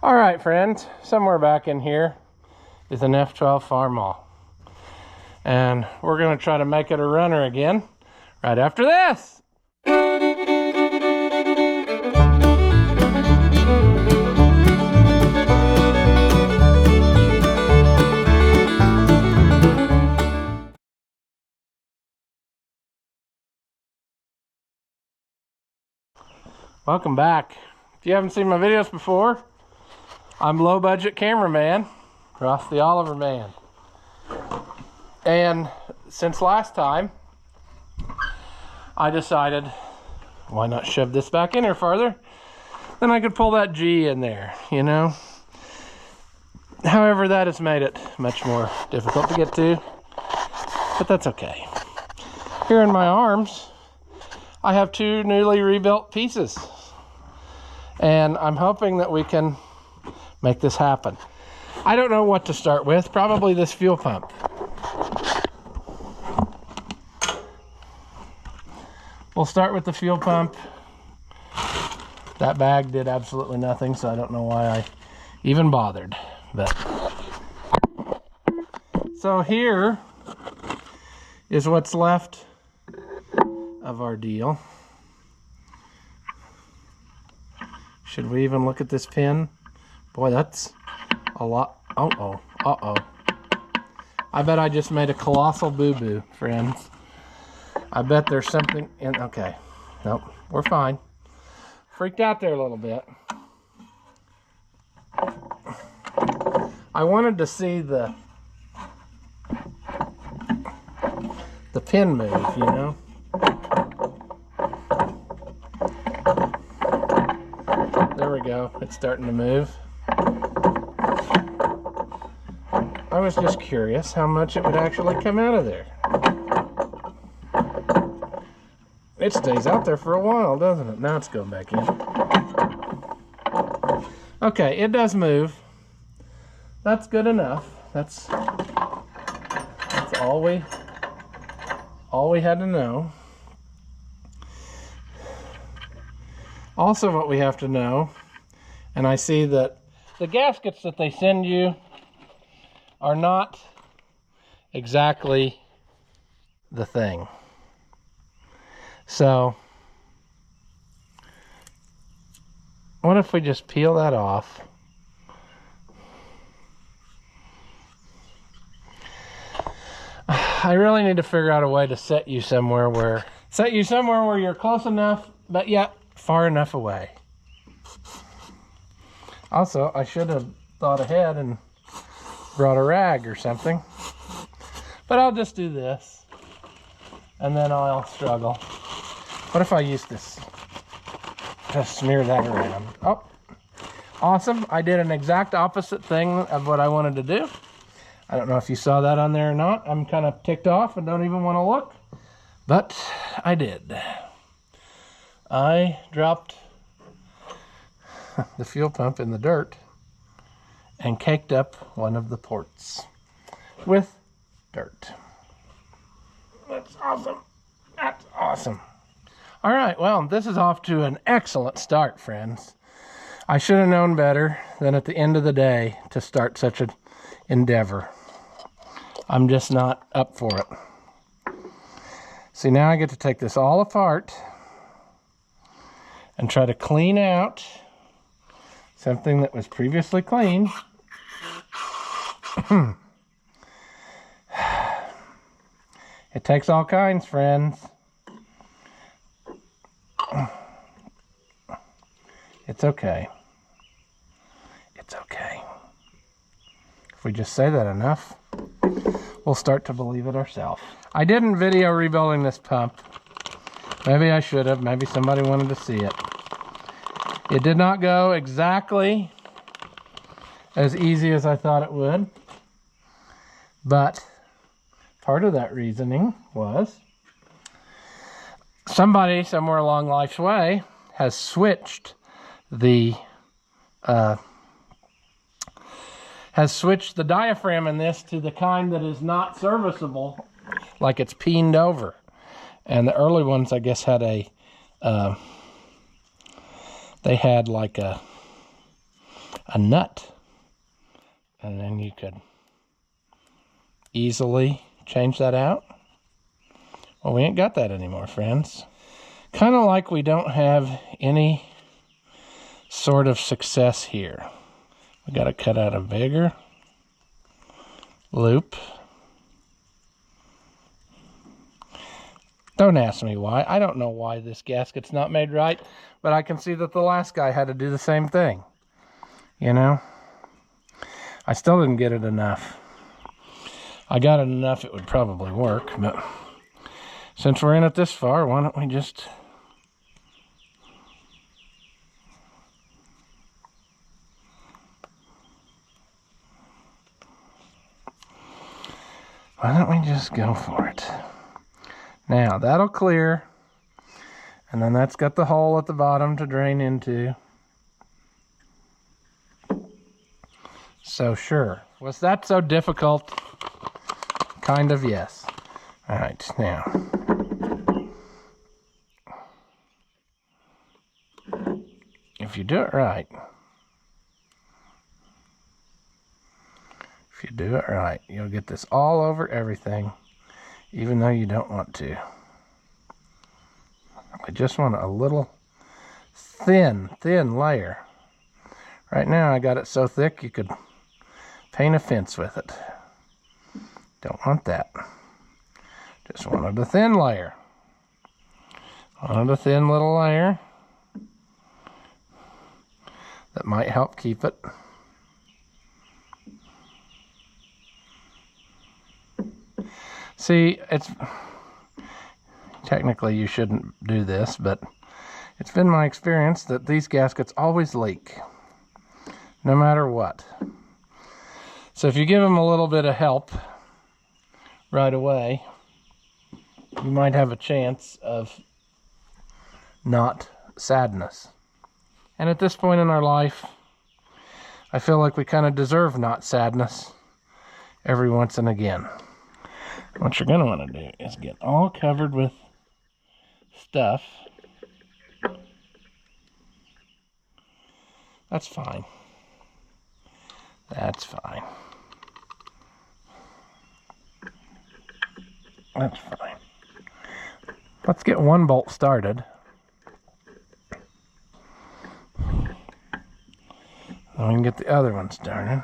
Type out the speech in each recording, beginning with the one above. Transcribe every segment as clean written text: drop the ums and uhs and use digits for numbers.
All right, friends, somewhere back in here is an F12 Farmall. And we're going to try to make it a runner again right after this. Welcome back. If you haven't seen my videos before, I'm low budget cameraman, Ross the Oliver Man. And since last time, I decided, why not shove this back in here farther? Then I could pull that G in there, you know? However, that has made it much more difficult to get to, but that's okay. Here in my arms, I have two newly rebuilt pieces. And I'm hoping that we can make this happen. I don't know what to start with. Probably this fuel pump. We'll start with the fuel pump. That bag did absolutely nothing, so I don't know why I even bothered. But so here is what's left of our deal. Should we even look at this pin? Boy, that's a lot. Uh-oh. I bet I just made a colossal boo-boo, friends. I bet there's something in... Okay. Nope. We're fine. Freaked out there a little bit. I wanted to see the pin move, you know? There we go. It's starting to move. I was just curious how much it would actually come out of there. It stays out there for a while, doesn't it? Now it's going back in. Okay, it does move. That's good enough. That's all we had to know. Also, what we have to know, and I see that the gaskets that they send you are not exactly the thing. So, what if we just peel that off? I really need to figure out a way to set you somewhere where you're close enough, but yet far enough away. Also, I should have thought ahead and brought a rag or something, but I'll just do this and then I'll struggle. What if I use this to smear that around? Oh, awesome. I did an exact opposite thing of what I wanted to do. I don't know if you saw that on there or not. I'm kind of ticked off and don't even want to look, but I did. I dropped the fuel pump in the dirt and caked up one of the ports with dirt. That's awesome. That's awesome. All right, well, this is off to an excellent start, friends. I should have known better than at the end of the day to start such an endeavor. I'm just not up for it. See, now I get to take this all apart and try to clean out something that was previously clean. It takes all kinds, friends. It's okay. It's okay. If we just say that enough, we'll start to believe it ourselves. I didn't video rebuilding this pump. Maybe I should have. Maybe somebody wanted to see it. It did not go exactly as easy as I thought it would. But part of that reasoning was somebody somewhere along life's way has switched the diaphragm in this to the kind that is not serviceable, like it's peened over. And the early ones, I guess, had a they had like a a nut. And then you could easily change that out. Well, we ain't got that anymore, friends. Kind of like we don't have any sort of success here. We got to cut out a bigger loop. Don't ask me why. I don't know why this gasket's not made right, but I can see that the last guy had to do the same thing. You know? I still didn't get it enough. I got it enough it would probably work, but since we're in it this far, why don't we just... Why don't we just go for it? Now, that'll clear. And then that's got the hole at the bottom to drain into. So, sure. Was that so difficult? Kind of, yes. All right, now. If you do it right, you'll get this all over everything, even though you don't want to. I just want a little thin layer. Right now I got it so thick you could paint a fence with it. Don't want that. Just wanted a thin layer. Wanted a thin little layer that might help keep it. See, it's technically you shouldn't do this, but it's been my experience that these gaskets always leak, no matter what. So if you give them a little bit of help right away, you might have a chance of not sadness. And at this point in our life, I feel like we kind of deserve not sadness every once and again. What you're going to want to do is get all covered with stuff. That's fine. That's fine. That's fine. Let's get one bolt started. Then we can get the other one started.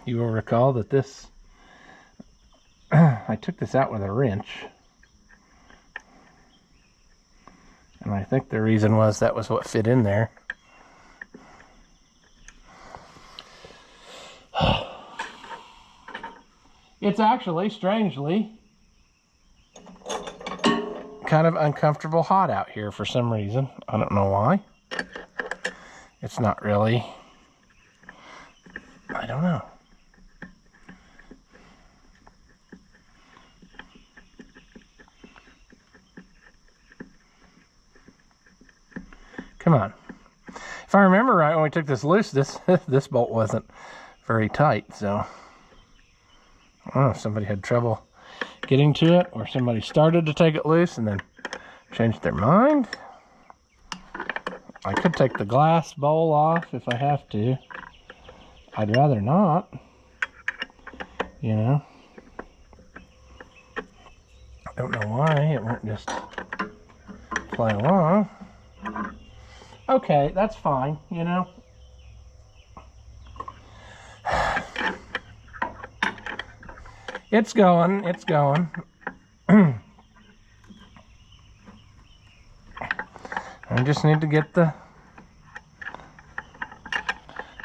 You will recall that this I took this out with a wrench, and I think the reason was that was what fit in there. It's actually, strangely, kind of uncomfortable hot out here for some reason. I don't know why. It's not really, I don't know. Come on. If I remember right, when we took this loose, this bolt wasn't very tight, so I don't know if somebody had trouble getting to it, or somebody started to take it loose and then changed their mind. I could take the glass bowl off if I have to. I'd rather not, you know. I don't know why it won't just play along. Okay, that's fine, you know. It's going, it's going. I just need to get the...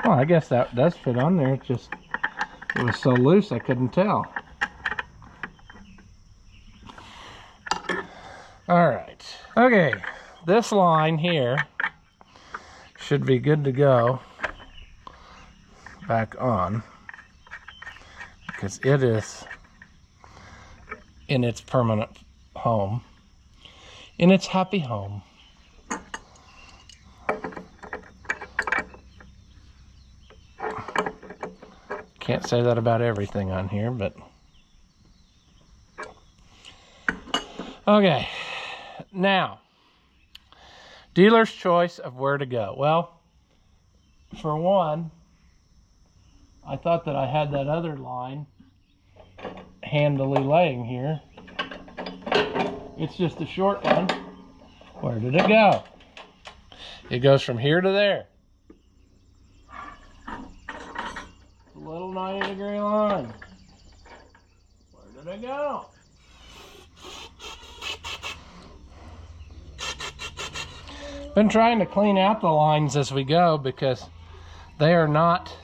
Well, I guess that does fit on there. It was so loose I couldn't tell. All right. Okay, this line here should be good to go back on, because it is in its permanent home, in its happy home. Can't say that about everything on here, but okay. Now, dealer's choice of where to go. Well, for one, I thought that I had that other line handily laying here. It's just a short one. Where did it go? It goes from here to there. A little 90-degree line. Where did it go? Been trying to clean out the lines as we go because they are not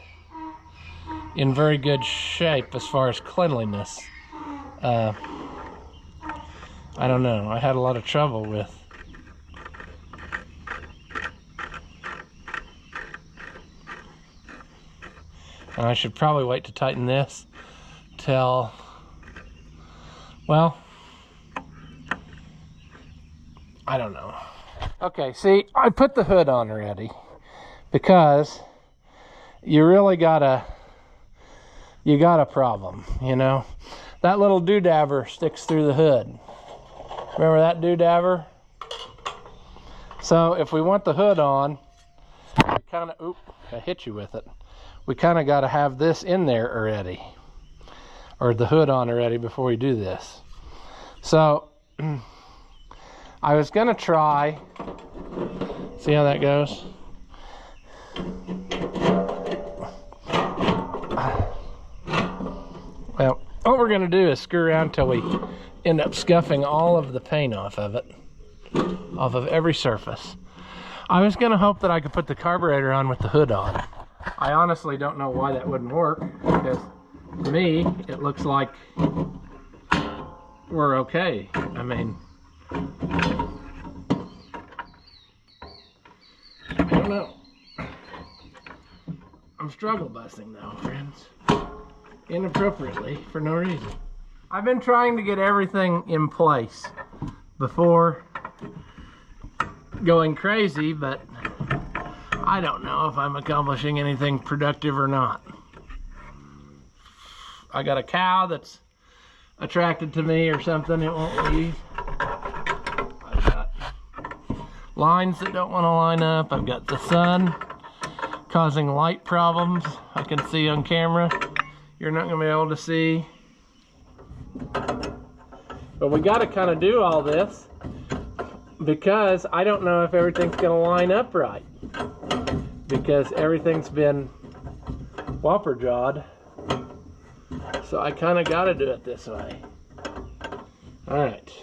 in very good shape as far as cleanliness. I don't know. I had a lot of trouble with and I should probably wait to tighten this till, well, I don't know. Okay, see, I put the hood on already because you really got a problem, you know. That little doodabber sticks through the hood. Remember that doodabber? So if we want the hood on, we kind of, oop, I hit you with it. We kind of got to have this in there already, or the hood on already before we do this. So I was going to try, see how that goes? Well, what we're going to do is screw around till we end up scuffing all of the paint off of it, off of every surface. I was going to hope that I could put the carburetor on with the hood on. I honestly don't know why that wouldn't work, because to me, it looks like we're okay. I mean, I don't know. I'm struggle busting though, friends. Inappropriately, for no reason. I've been trying to get everything in place before going crazy, but I don't know if I'm accomplishing anything productive or not. I got a cow that's attracted to me or something, it won't leave. I've got lines that don't want to line up. I've got the sun causing light problems. I can see on camera. You're not going to be able to see. But we got to kind of do all this because I don't know if everything's going to line up right. Because everything's been whopper jawed. So I kind of got to do it this way. Alright.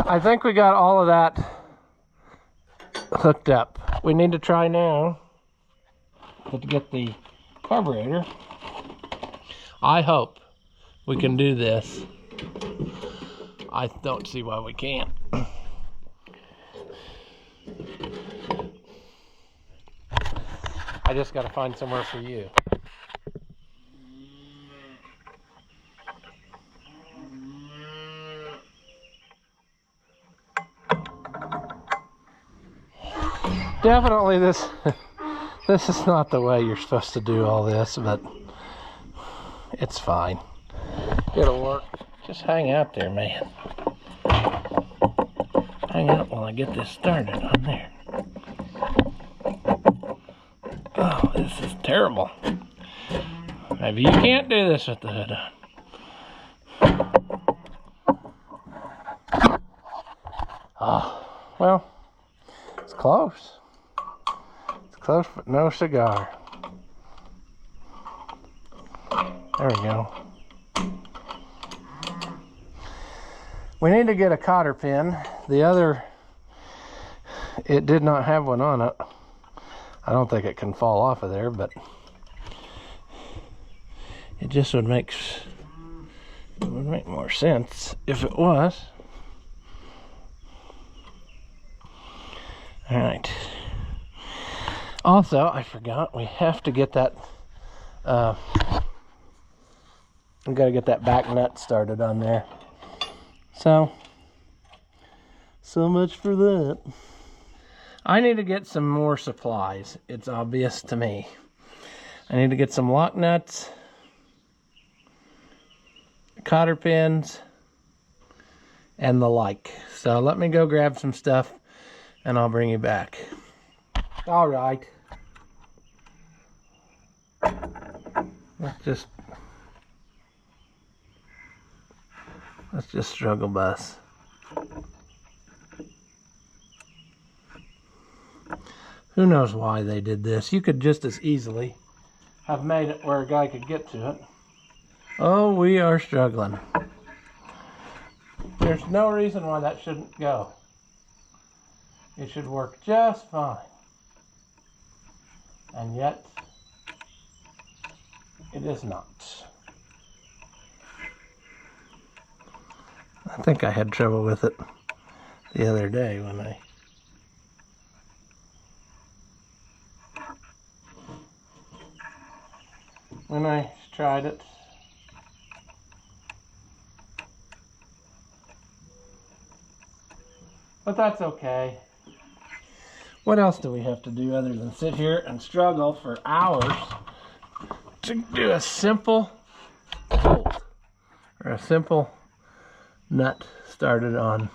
I think we got all of that hooked up. We need to try now to get the carburetor. I hope we can do this. I don't see why we can't. I just got to find somewhere for you. Definitely this is not the way you're supposed to do all this, but it's fine. It'll work. Just hang out there, man. Hang out while I get this started on there. Oh, this is terrible. Maybe you can't do this with the hood on. Oh, well, it's close. It's close, but no cigar. There we go. We need to get a cotter pin. The other, it did not have one on it. I don't think it can fall off of there, but it just would make more sense if it was. All right. Also, I forgot, we have to get that, we've got to get that back nut started on there. So much for that. I need to get some more supplies. It's obvious to me. I need to get some lock nuts, cotter pins, and the like. So let me go grab some stuff and I'll bring you back. All right. Let's just struggle bus. Who knows why they did this? You could just as easily have made it where a guy could get to it. Oh, we are struggling. There's no reason why that shouldn't go. It should work just fine. And yet, it is not. I think I had trouble with it the other day when I tried it. But that's okay. What else do we have to do other than sit here and struggle for hours to do a simple bolt or a simple nut started on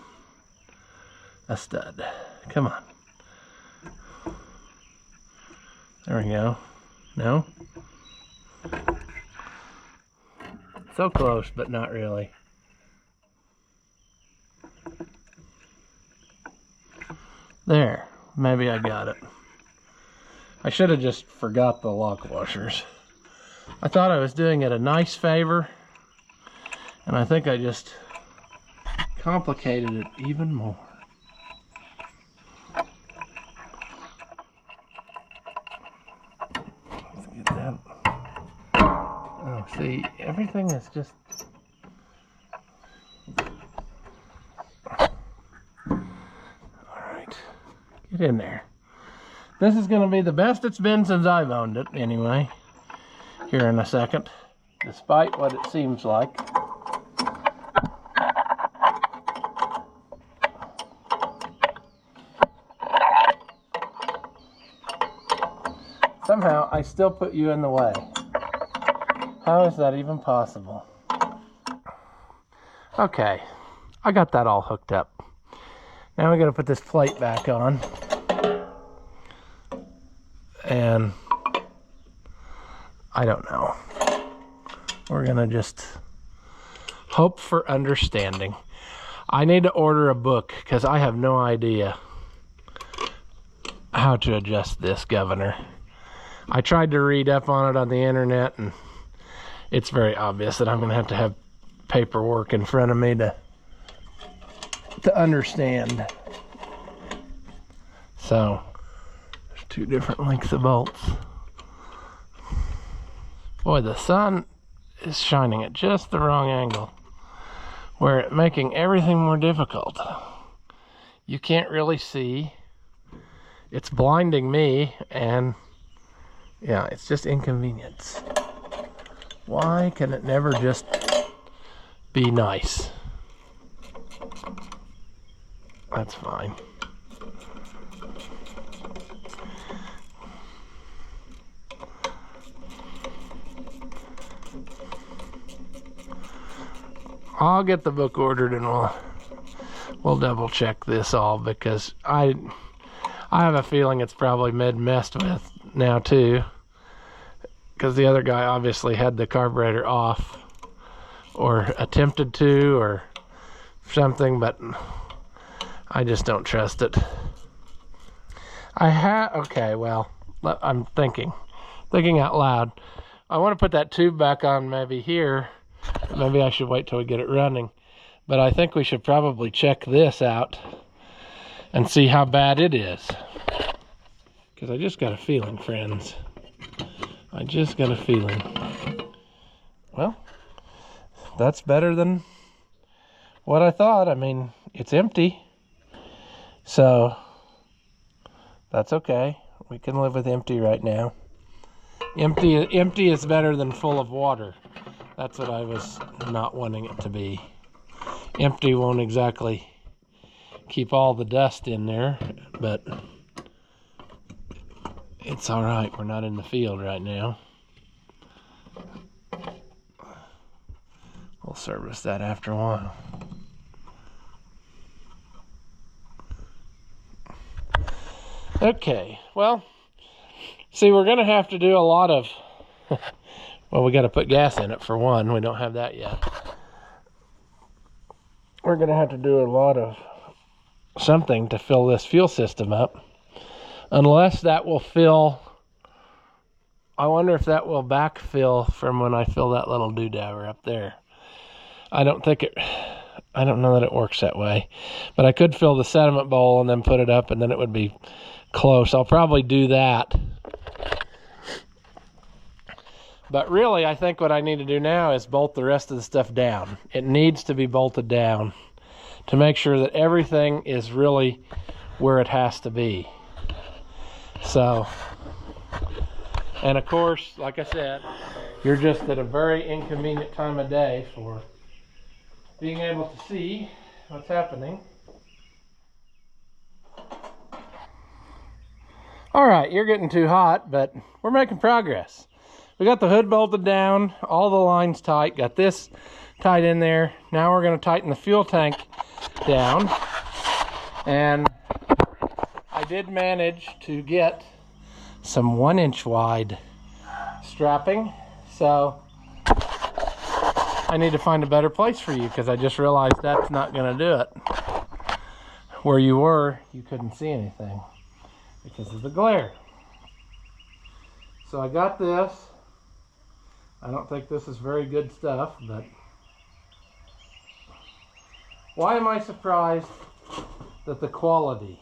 a stud? Come on. There we go. No? So close, but not really. There. Maybe I got it. I should have just forgot the lock washers. I thought I was doing it a nice favor, and I think I just complicated it even more. Let's get that. Oh, see, everything is just... Get in there. This is going to be the best it's been since I've owned it, anyway. Here in a second, despite what it seems like. Somehow, I still put you in the way. How is that even possible? Okay, I got that all hooked up. Now we got to put this plate back on. And I don't know. We're going to just hope for understanding. I need to order a book because I have no idea how to adjust this governor. I tried to read up on it on the internet, and it's very obvious that I'm going to have paperwork in front of me to understand. So there's two different lengths of bolts. Boy, the sun is shining at just the wrong angle, where it's making everything more difficult. You can't really see. It's blinding me, and yeah, it's just inconvenience. Why can it never just be nice? That's fine. I'll get the book ordered and we'll double check this all, because I have a feeling it's probably messed with now too, because the other guy obviously had the carburetor off or attempted to or something, but I just don't trust it. Okay, well, I'm thinking out loud. I want to put that tube back on maybe here. Maybe I should wait till we get it running. But I think we should probably check this out and see how bad it is. Because I just got a feeling, friends. I just got a feeling. Well, that's better than what I thought. I mean, it's empty. So, that's okay. We can live with empty right now. Empty is better than full of water. That's what I was not wanting it to be. Empty won't exactly keep all the dust in there, but it's all right. We're not in the field right now. We'll service that after a while. Okay, well, see, we're going to have to do a lot of Well, we got to put gas in it for one. We don't have that yet. We're going to have to do a lot of something to fill this fuel system up. Unless that will fill... I wonder if that will backfill from when I fill that little doodabber up there. I don't know that it works that way. But I could fill the sediment bowl and then put it up, and then it would be close. I'll probably do that. But really, I think what I need to do now is bolt the rest of the stuff down. It needs to be bolted down to make sure that everything is really where it has to be. So, and of course, like I said, you're just at a very inconvenient time of day for being able to see what's happening. All right, you're getting too hot, but we're making progress. We got the hood bolted down, all the lines tight, got this tight in there. Now we're going to tighten the fuel tank down. And I did manage to get some 1-inch wide strapping. So I need to find a better place for you because I just realized that's not going to do it. Where you were, you couldn't see anything because of the glare. So I got this. I don't think this is very good stuff, but why am I surprised that the quality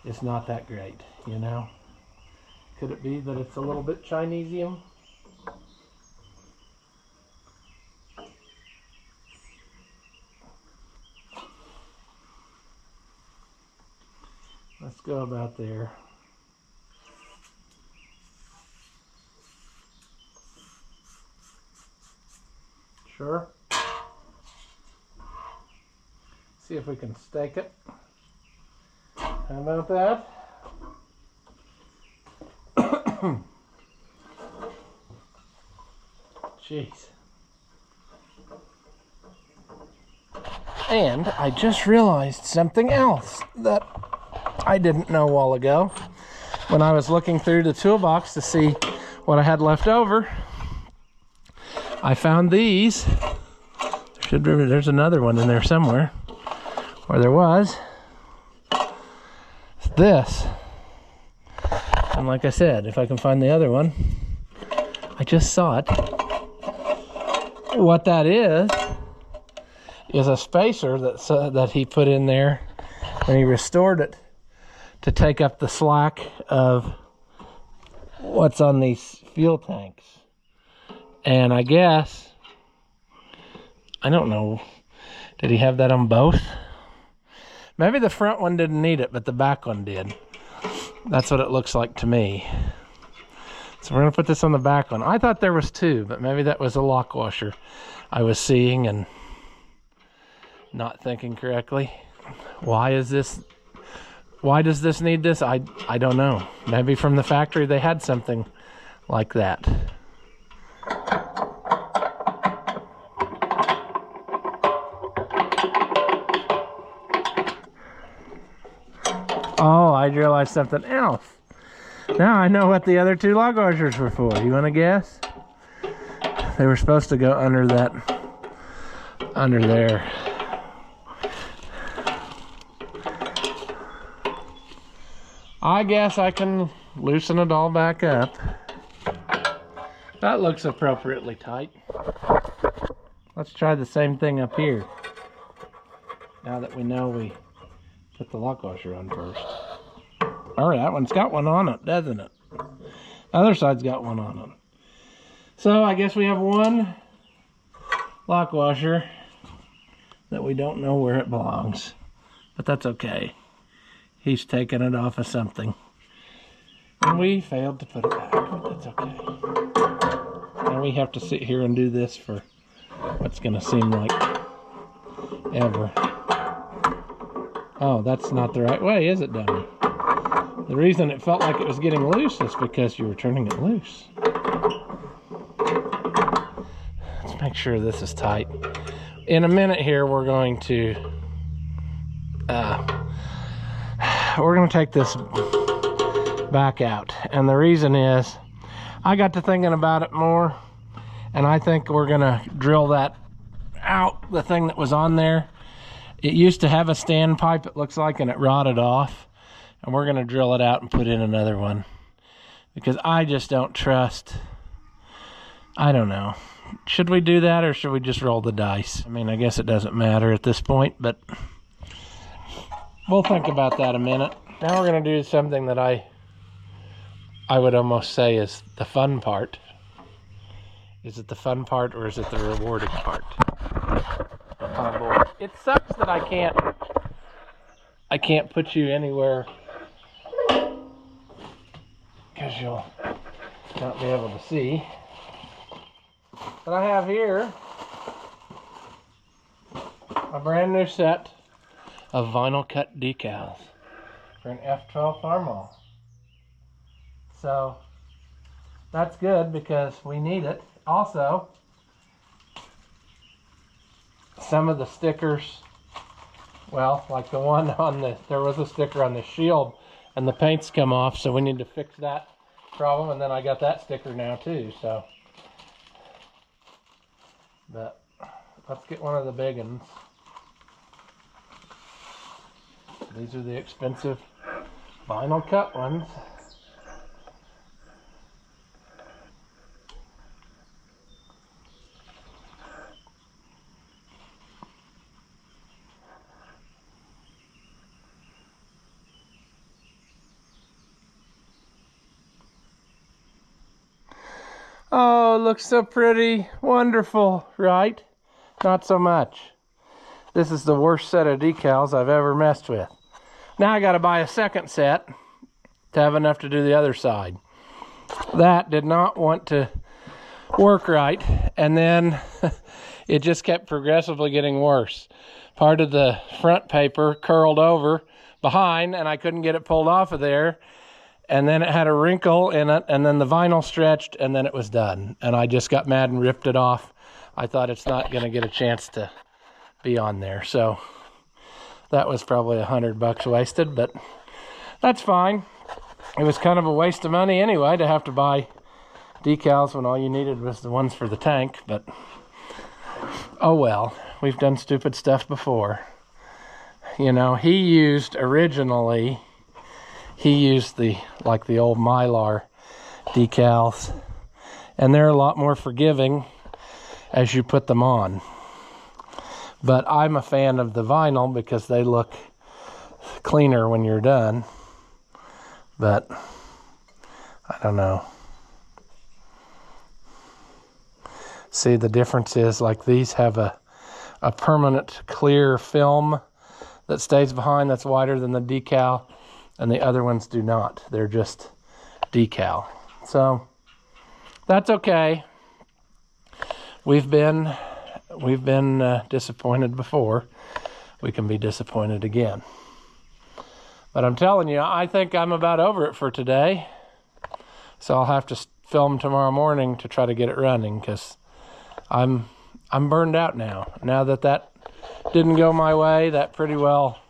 is not that great, you know? Could it be that it's a little bit Chinesium? Let's go about there. Sure. See if we can stake it. How about that? Jeez. And I just realized something else that I didn't know a while ago when I was looking through the toolbox to see what I had left over. I found these. There's another one in there somewhere. Or there was. It's this. And like I said, if I can find the other one, I just saw it. What that is a spacer that he put in there when he restored it to take up the slack of what's on these fuel tanks. And I guess, I don't know, did he have that on both? Maybe the front one didn't need it, but the back one did. That's what it looks like to me. So we're going to put this on the back one. I thought there was two, but maybe that was a lock washer I was seeing and not thinking correctly. Why does this need this? I don't know. Maybe from the factory they had something like that. Oh, I realized something else. Now I know what the other two log washers were for. You want to guess? They were supposed to go under there. I guess I can loosen it all back up. That looks appropriately tight. Let's try the same thing up here. Now that we know we put the lock washer on first. All right, that one's got one on it, doesn't it? The other side's got one on it. So I guess we have one lock washer that we don't know where it belongs. But that's okay. He's taken it off of something. And we failed to put it back, but that's okay. Now we have to sit here and do this for what's going to seem like ever. Oh, that's not the right way, is it, dummy? The reason it felt like it was getting loose is because you were turning it loose. Let's make sure this is tight. In a minute here, we're going to take this back out. And the reason is, I got to thinking about it more, and I think we're gonna drill that out, the thing that was on there. It used to have a standpipe, it looks like, and it rotted off. And we're gonna drill it out and put in another one. Because I just don't trust, I don't know. Should we do that or should we just roll the dice? I mean, I guess it doesn't matter at this point, but we'll think about that a minute. Now we're gonna do something that I would almost say is the fun part. Is it the fun part or is it the rewarding part? Oh boy. It sucks that I can't put you anywhere because you'll not be able to see. But I have here a brand new set of vinyl cut decals for an F12 Farmall. So that's good because we need it. Also, some of the stickers, well, like the one on the, there was a sticker on the shield and the paint's come off, so we need to fix that problem. And then I got that sticker now too, so. But let's get one of the big ones. These are the expensive vinyl cut ones. Oh, it looks so pretty. Wonderful, right? Not so much. This is the worst set of decals I've ever messed with. Now I gotta buy a second set to have enough to do the other side. That did not want to work right, and then it just kept progressively getting worse. Part of the front paper curled over behind, and I couldn't get it pulled off of there. And then it had a wrinkle in it, and then the vinyl stretched, and then it was done. And I just got mad and ripped it off. I thought it's not gonna get a chance to be on there. So that was probably $100 wasted, but that's fine. It was kind of a waste of money anyway to have to buy decals when all you needed was the ones for the tank, but oh well, we've done stupid stuff before. You know, he used originally, he used the old Mylar decals, and they're a lot more forgiving as you put them on. But I'm a fan of the vinyl because they look cleaner when you're done. But I don't know. See, the difference is like these have a permanent clear film that stays behind that's wider than the decal, and the other ones do not. They're just decal. So that's okay. We've been disappointed before. We can be disappointed again. But I'm telling you, I think I'm about over it for today. So I'll have to film tomorrow morning to try to get it running, because I'm burned out now. Now that didn't go my way, that pretty well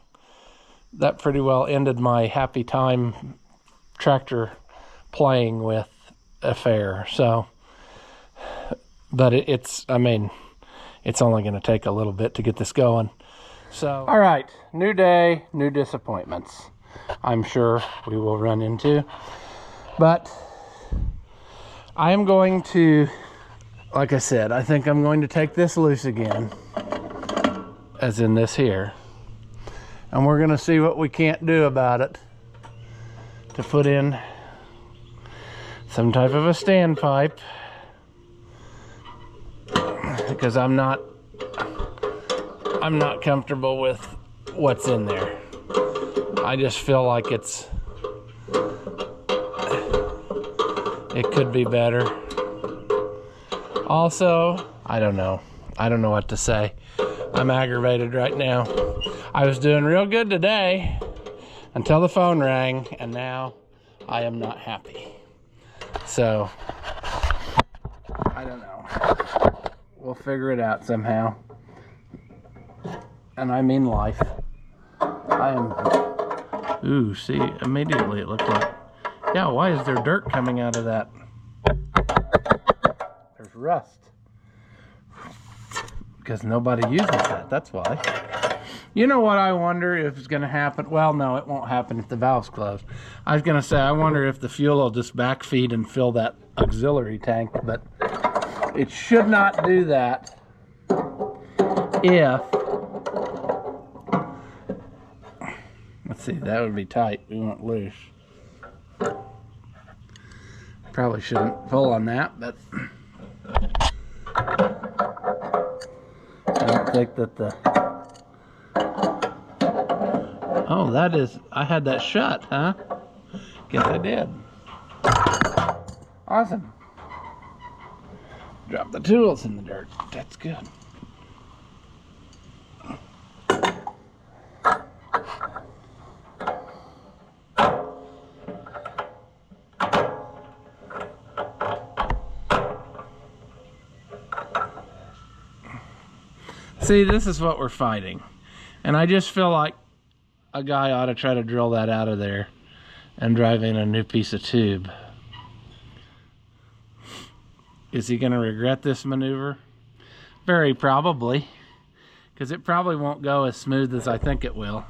ended my happy time tractor playing with affair. So, but it's only going to take a little bit to get this going. So, all right, new day, new disappointments. I'm sure we will run into, but I am going to, like I said, I think I'm going to take this loose again, as in this here. And we're going to see what we can't do about it to put in some type of a standpipe, because I'm not comfortable with what's in there. I just feel like it could be better. Also, I don't know what to say. I'm aggravated right now. I was doing real good today until the phone rang, and now I am not happy. So, I don't know. We'll figure it out somehow. And I mean life. Ooh, see, immediately it looked like, yeah, why is there dirt coming out of that? There's rust. Because nobody uses that, that's why. You know what I wonder if it's going to happen? Well, no, it won't happen if the valve's closed. I was going to say, I wonder if the fuel will just backfeed and fill that auxiliary tank, but it should not do that if... Let's see, that would be tight. We want loose. Probably shouldn't pull on that, but I don't think that the... Oh, that is... I had that shut, huh? Guess I did. Awesome. Drop the tools in the dirt. That's good. See, this is what we're fighting. And I just feel like a guy ought to try to drill that out of there and drive in a new piece of tube. Is he going to regret this maneuver? Very probably. Because it probably won't go as smooth as I think it will.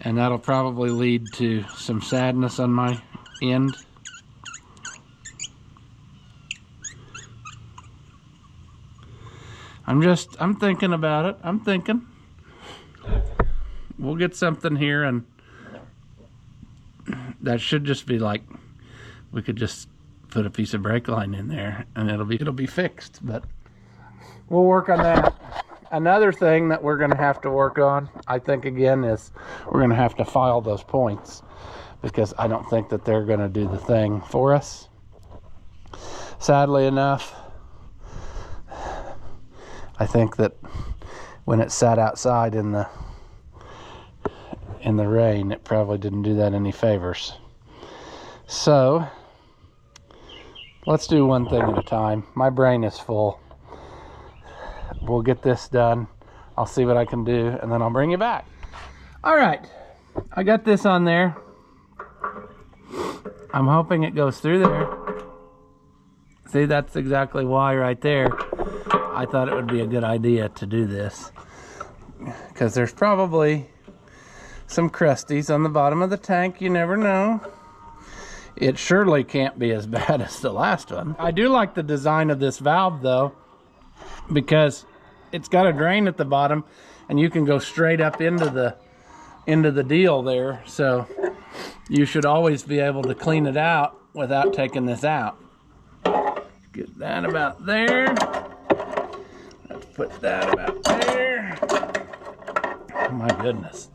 And that'll probably lead to some sadness on my end. I'm thinking about it. I'm thinking. We'll get something here, and that should just be like, we could just put a piece of brake line in there and it'll be fixed, but we'll work on that. Another thing that we're going to have to work on, I think, again, is we're going to have to file those points, because I don't think that they're going to do the thing for us. Sadly enough, I think that when it sat outside in the rain, it probably didn't do that any favors. So let's do one thing at a time. My brain is full. We'll get this done. I'll see what I can do, and then I'll bring you back. All right, I got this on there. I'm hoping it goes through there. See, that's exactly why right there I thought it would be a good idea to do this, because there's probably some crusties on the bottom of the tank. You never know. It surely can't be as bad as the last one. I do like the design of this valve, though, because it's got a drain at the bottom and you can go straight up into the deal there. So you should always be able to clean it out without taking this out. Get that about there. Let's put that about there. Oh my goodness.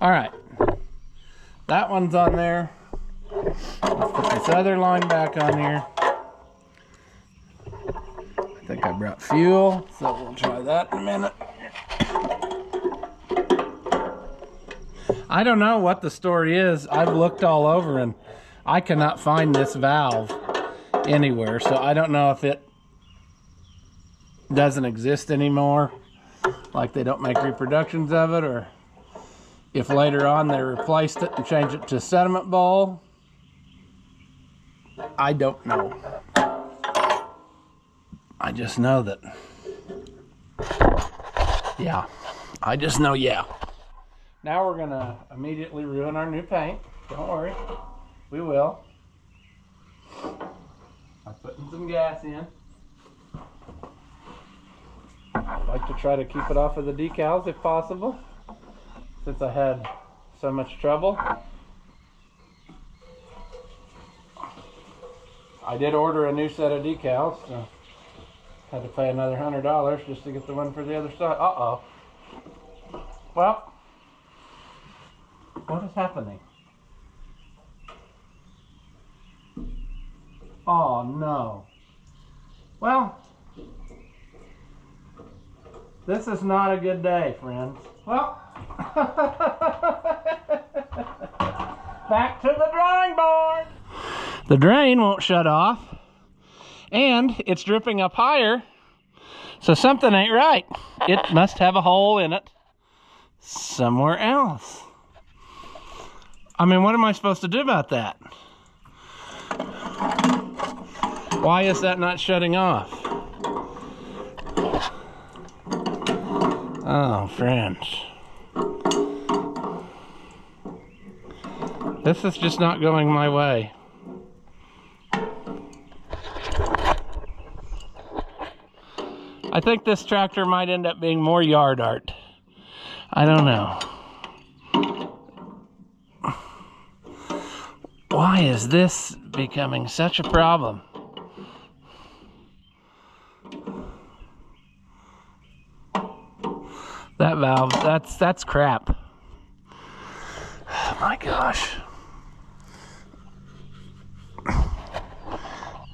All right, that one's on there. Let's put this other line back on here. I think I brought fuel, so we'll try that in a minute. I don't know what the story is. I've looked all over and I cannot find this valve anywhere, so I don't know if it doesn't exist anymore, like they don't make reproductions of it, or if later on they replaced it and changed it to sediment bowl. I don't know. I just know that, yeah. I just know, yeah. Now we're gonna immediately ruin our new paint. Don't worry, we will. I'm putting some gas in. I like to try to keep it off of the decals if possible, since I had so much trouble. I did order a new set of decals, so had to pay another $100 just to get the one for the other side. Uh-oh. Well, what is happening? Oh no. Well, this is not a good day, friends. Well, back to the drawing board. The drain won't shut off, and it's dripping up higher, so something ain't right. It must have a hole in it somewhere else. I mean, what am I supposed to do about that? Why is that not shutting off? Oh, friends. This is just not going my way. I think this tractor might end up being more yard art. I don't know. Why is this becoming such a problem? That valve, that's crap. Oh my gosh.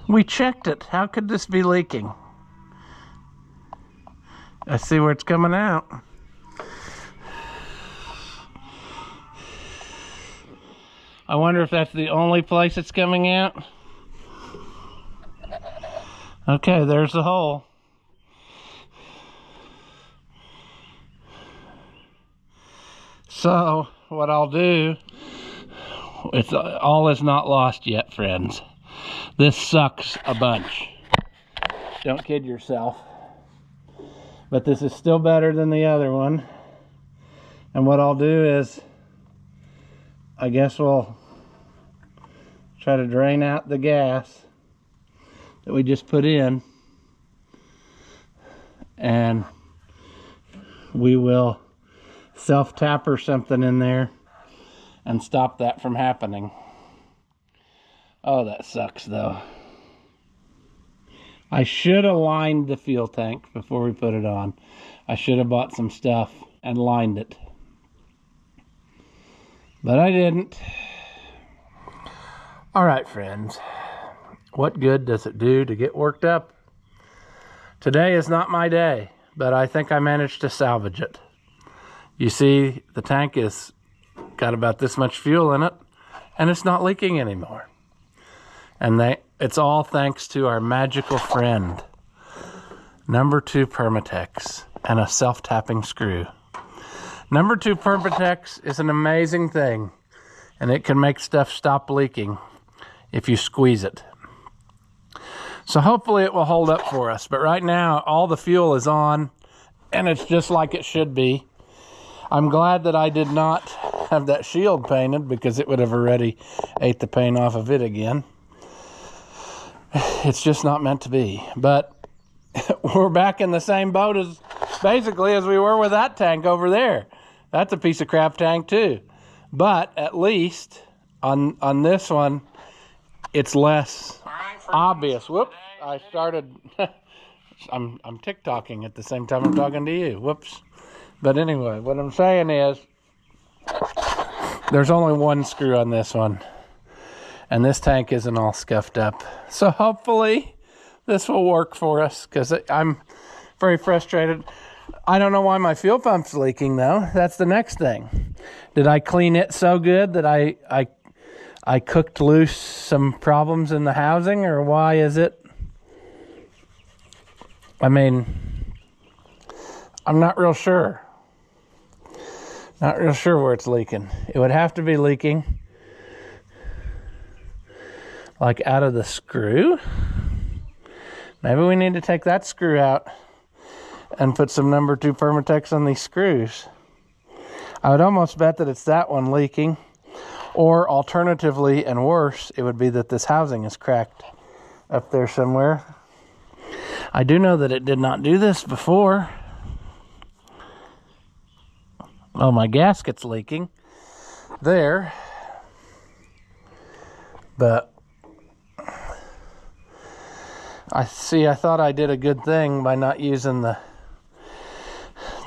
We checked it. How could this be leaking? I see where it's coming out. I wonder if that's the only place it's coming out. Okay, there's the hole. So, what I'll do, it's all is not lost yet, friends. This sucks a bunch. Don't kid yourself. But this is still better than the other one. And what I'll do is, I guess we'll try to drain out the gas that we just put in. And we will self-tap or something in there and stop that from happening. Oh, that sucks though. I should have lined the fuel tank before we put it on. I should have bought some stuff and lined it. But I didn't. All right, friends. What good does it do to get worked up? Today is not my day, but I think I managed to salvage it. You see, the tank is got about this much fuel in it, and it's not leaking anymore. And it's all thanks to our magical friend, number 2 Permatex, and a self-tapping screw. Number 2 Permatex is an amazing thing, and it can make stuff stop leaking if you squeeze it. So hopefully it will hold up for us. But right now, all the fuel is on, and it's just like it should be. I'm glad that I did not have that shield painted, because it would have already ate the paint off of it again. It's just not meant to be. But we're back in the same boat as basically as we were with that tank over there. That's a piece of crap tank too. But at least on this one, it's less obvious. Whoops, I started, I'm TikToking at the same time I'm talking to you. Whoops. But anyway, what I'm saying is, there's only one screw on this one. And this tank isn't all scuffed up. So hopefully this will work for us, because I'm very frustrated. I don't know why my fuel pump's leaking though. That's the next thing. Did I clean it so good that I cooked loose some problems in the housing, or why is it? I mean, I'm not real sure. Not real sure where it's leaking. It would have to be leaking like out of the screw. Maybe we need to take that screw out and put some number 2 Permatex on these screws. I would almost bet that it's that one leaking. Or alternatively, and worse, it would be that this housing is cracked up there somewhere. I do know that it did not do this before. Oh, my gasket's leaking there. But I thought I did a good thing by not using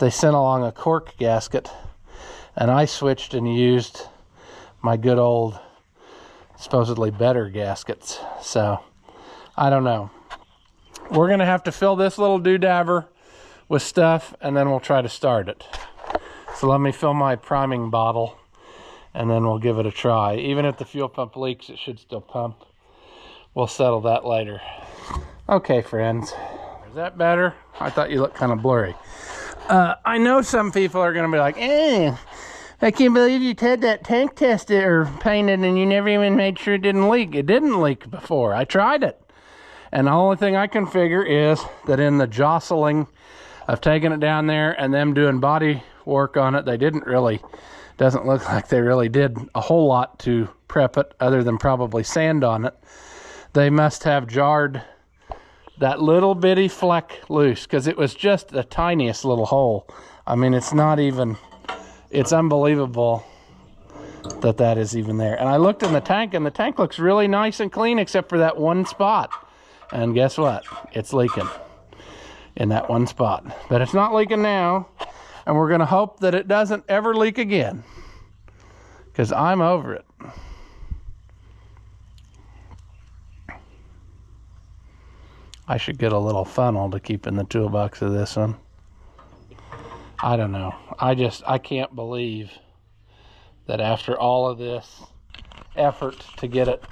they sent along a cork gasket, and I switched and used my good old, supposedly better gaskets. So, I don't know. We're going to have to fill this little doodaver with stuff, and then we'll try to start it. So let me fill my priming bottle, and then we'll give it a try. Even if the fuel pump leaks, it should still pump. we'll settle that later. Okay, friends. Is that better? I thought you looked kind of blurry. I know some people are going to be like, I can't believe you had that tank tested or painted and you never even made sure it didn't leak. It didn't leak before. I tried it. And the only thing I can figure is that in the jostling of taking it down there and them doing body work on it, they didn't really, doesn't look like they really did a whole lot to prep it other than probably sand on it. They must have jarred that little bitty fleck loose, because it was just the tiniest little hole. I mean, it's not even, it's unbelievable that that is even there. And I looked in the tank, and the tank looks really nice and clean except for that one spot. And guess what? It's leaking in that one spot. But it's not leaking now, and we're going to hope that it doesn't ever leak again, because I'm over it. I should get a little funnel to keep in the toolbox of this one. I don't know. I can't believe that after all of this effort to get it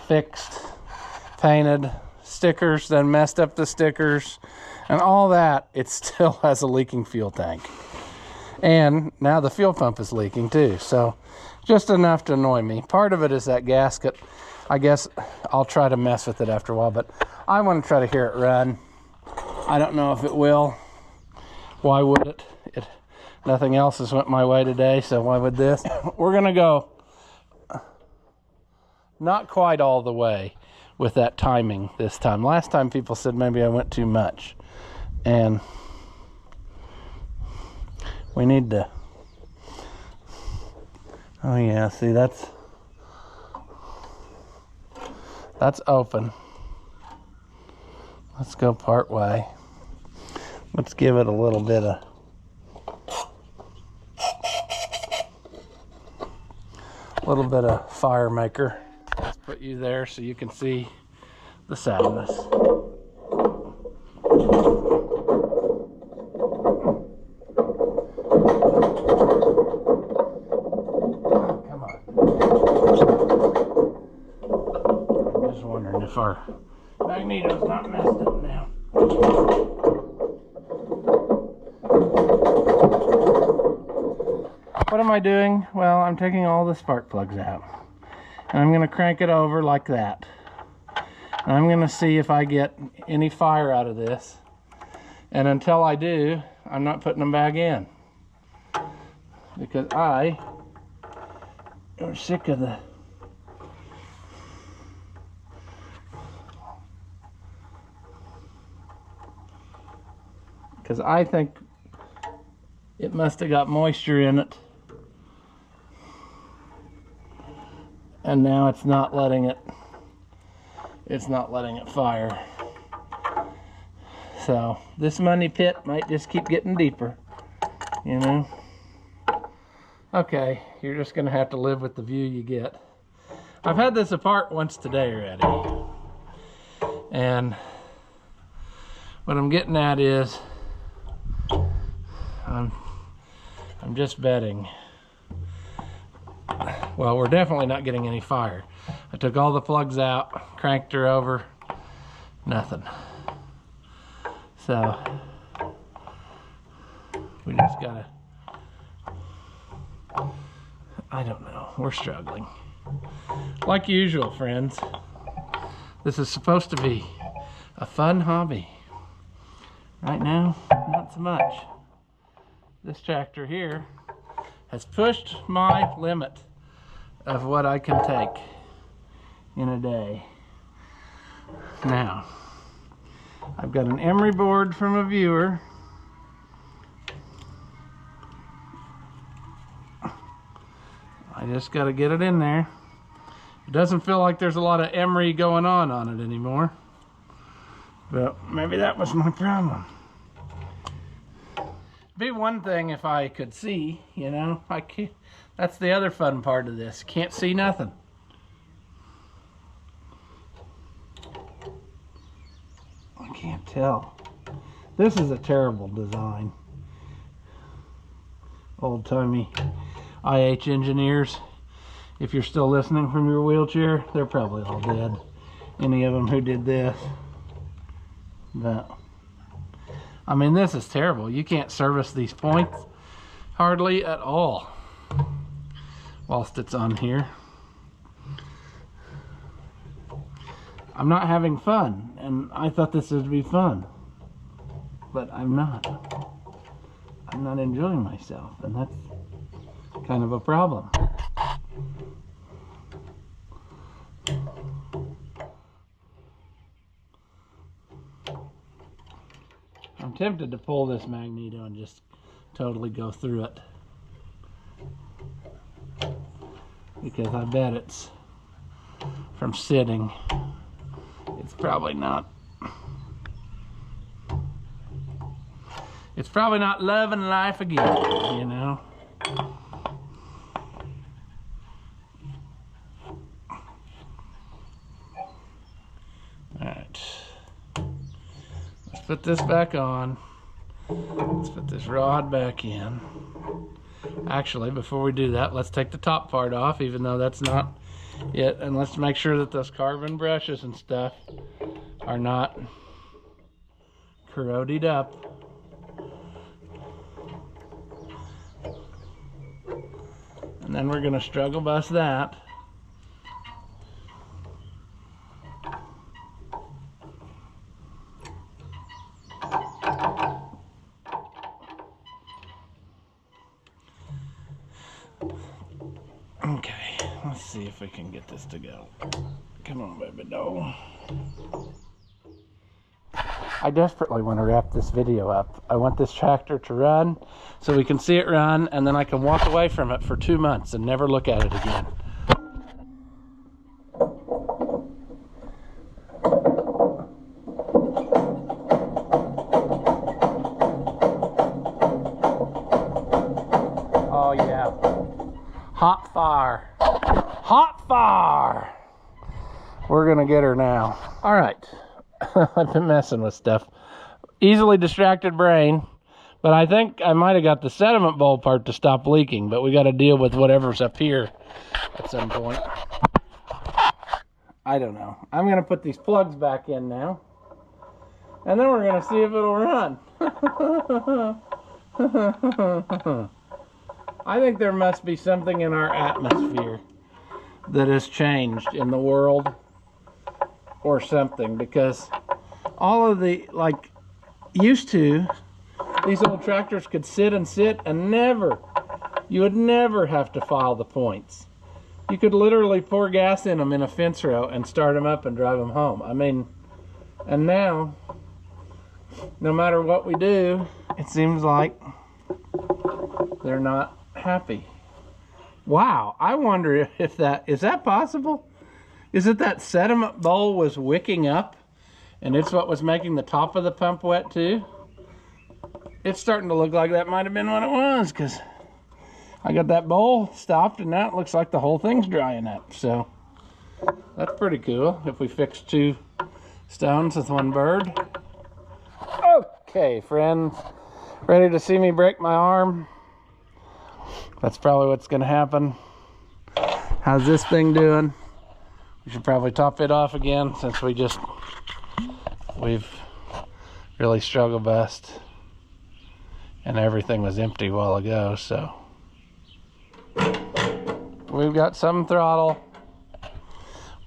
fixed, painted, stickers, then messed up the stickers, and all that, it still has a leaking fuel tank. And now the fuel pump is leaking too, so just enough to annoy me. Part of it is that gasket. I guess I'll try to mess with it after a while, but I want to try to hear it run. I don't know if it will. Why would it? Nothing else has went my way today, so why would this? We're gonna go not quite all the way with that timing this time. Last time people said maybe I went too much, and we need to, oh yeah, see, that's open. Let's go part way. Let's give it a little bit of fire maker. Let's put you there so you can see the sadness. Come on. I'm just wondering if our Magneto's not messed up now. What am I doing? Well, I'm taking all the spark plugs out. And I'm going to crank it over like that. And I'm going to see if I get any fire out of this. And until I do, I'm not putting them back in. Because I am sick of the... Because I think it must have got moisture in it. And now it's not letting it fire. So this money pit might just keep getting deeper, you know. Okay, you're just gonna have to live with the view you get. I've had this apart once today already. And what I'm getting at is I'm just betting. Well, we're definitely not getting any fire. I took all the plugs out, cranked her over, nothing. So we just gotta, I don't know, we're struggling. Like usual, friends. This is supposed to be a fun hobby. Right now, not so much. This tractor here has pushed my limit of what I can take in a day. Now, I've got an emery board from a viewer. I just got to get it in there. It doesn't feel like there's a lot of emery going on it anymore. But maybe that was my problem. Be one thing if I could see, you know. I can't. That's the other fun part of this. Can't see nothing. I can't tell. This is a terrible design. Old-timey IH engineers If you're still listening from your wheelchair, they're probably all dead. Any of them who did this. But, I mean, this is terrible. You can't service these points hardly at all whilst it's on here. I'm not having fun, and I thought this would be fun, but I'm not. I'm not enjoying myself, and that's kind of a problem. I'm tempted to pull this Magneto and just totally go through it, because I bet it's from sitting. It's probably not. It's probably not loving life again, you know. Alright. Let's put this back on. Let's put this rod back in. Actually, before we do that, let's take the top part off, even though that's not it, and let's make sure that those carbon brushes and stuff are not corroded up. And then we're going to struggle bust that. Okay, let's see if we can get this to go. Come on, baby doll. I desperately want to wrap this video up. I want this tractor to run so we can see it run, and then I can walk away from it for 2 months and never look at it again. Oh yeah. Hot fire. Hot fire! We're gonna get her now. All right. I've been messing with stuff. Easily distracted brain, but I think I might have got the sediment bowl part to stop leaking, but we got to deal with whatever's up here at some point. I don't know. I'm going to put these plugs back in now, and then we're going to see if it'll run. I think there must be something in our atmosphere that has changed in the world or something, because all of the, like, used to, these old tractors could sit and never, you would never have to file the points. You could literally pour gas in them in a fence row and start them up and drive them home. I mean, and now, no matter what we do, it seems like they're not happy. Wow, I wonder if is that possible? Is it that sediment bowl was wicking up and it's what was making the top of the pump wet too? It's starting to look like that might have been what it was, because I got that bowl stopped and now it looks like the whole thing's drying up. So that's pretty cool if we fix 2 stones with 1 bird. Okay, friends, ready to see me break my arm? That's probably what's going to happen. How's this thing doing? We should probably top it off again, since we've really struggle bust and everything was empty a while ago. So we've got some throttle.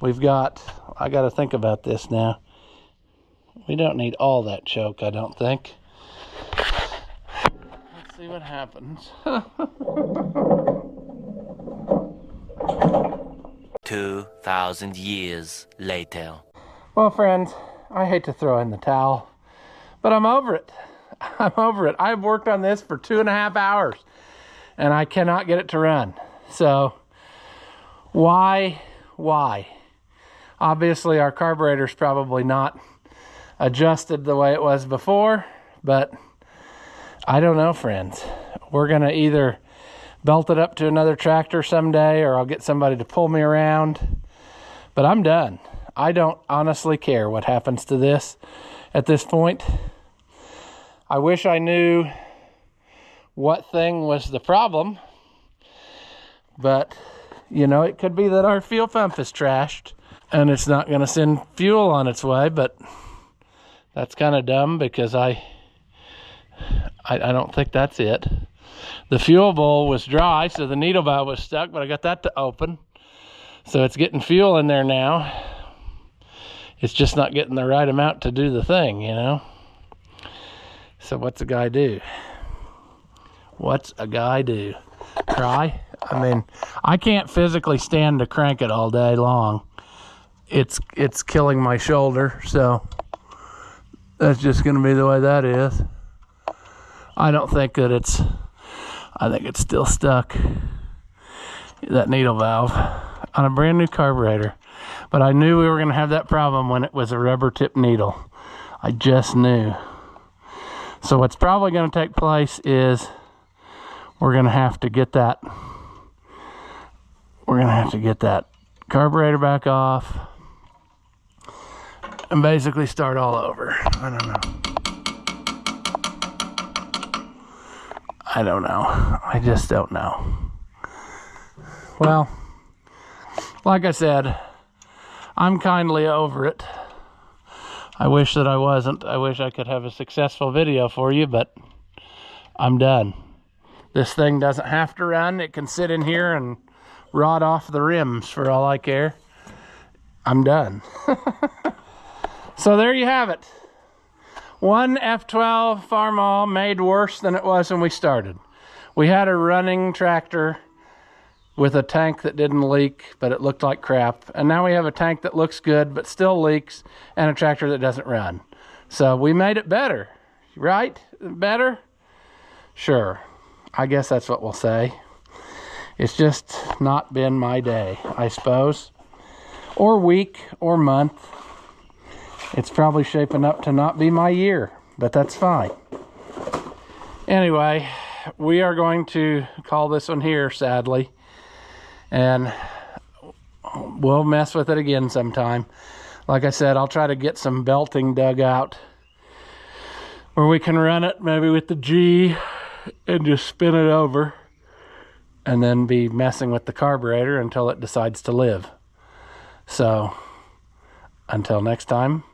I got to think about this now. We don't need all that choke, I don't think. Let's see what happens. 2,000 years later. Well, friends, I hate to throw in the towel, but I'm over it. I'm over it. I've worked on this for 2.5 hours and I cannot get it to run. So why? Obviously our carburetor's probably not adjusted the way it was before, but I don't know, friends. We're gonna either belt it up to another tractor someday, or I'll get somebody to pull me around, but I'm done. I don't honestly care what happens to this at this point. I wish I knew what thing was the problem, but You know, it could be that our fuel pump is trashed and it's not going to send fuel on its way, but that's kind of dumb because I don't think that's it. The fuel bowl was dry, so the needle valve was stuck, but I got that to open. So it's getting fuel in there now. It's just not getting the right amount to do the thing, you know? So what's a guy do? What's a guy do? Cry? I mean, I can't physically stand to crank it all day long. It's killing my shoulder, so that's just gonna be the way that is. I don't think that I think it's still stuck, that needle valve, on a brand new carburetor. But I knew we were gonna have that problem when it was a rubber tip needle. I just knew. So what's probably gonna take place is we're gonna have to get that carburetor back off and basically start all over. I don't know. I just don't know. Well, like I said, I'm kindly over it. I wish that I wasn't. I wish I could have a successful video for you, but I'm done. This thing doesn't have to run. It can sit in here and rot off the rims for all I care. I'm done. So there you have it. One F12 Farmall made worse than it was when we started. We had a running tractor with a tank that didn't leak, but it looked like crap. And now we have a tank that looks good, but still leaks, and a tractor that doesn't run. So we made it better, right? Better? Sure. I guess that's what we'll say. It's just not been my day, I suppose. Or week, or month. It's probably shaping up to not be my year, but that's fine. Anyway, we are going to call this one here, sadly. And we'll mess with it again sometime. Like I said, I'll try to get some belting dug out where we can run it maybe with the G and just spin it over and then be messing with the carburetor until it decides to live. So until next time,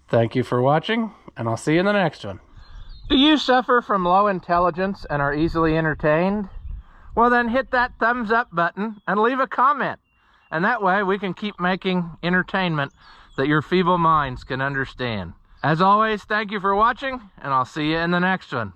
thank you for watching, and I'll see you in the next one. Do you suffer from low intelligence and are easily entertained? Well, then hit that thumbs up button and leave a comment. And that way we can keep making entertainment that your feeble minds can understand. As always, thank you for watching, and I'll see you in the next one.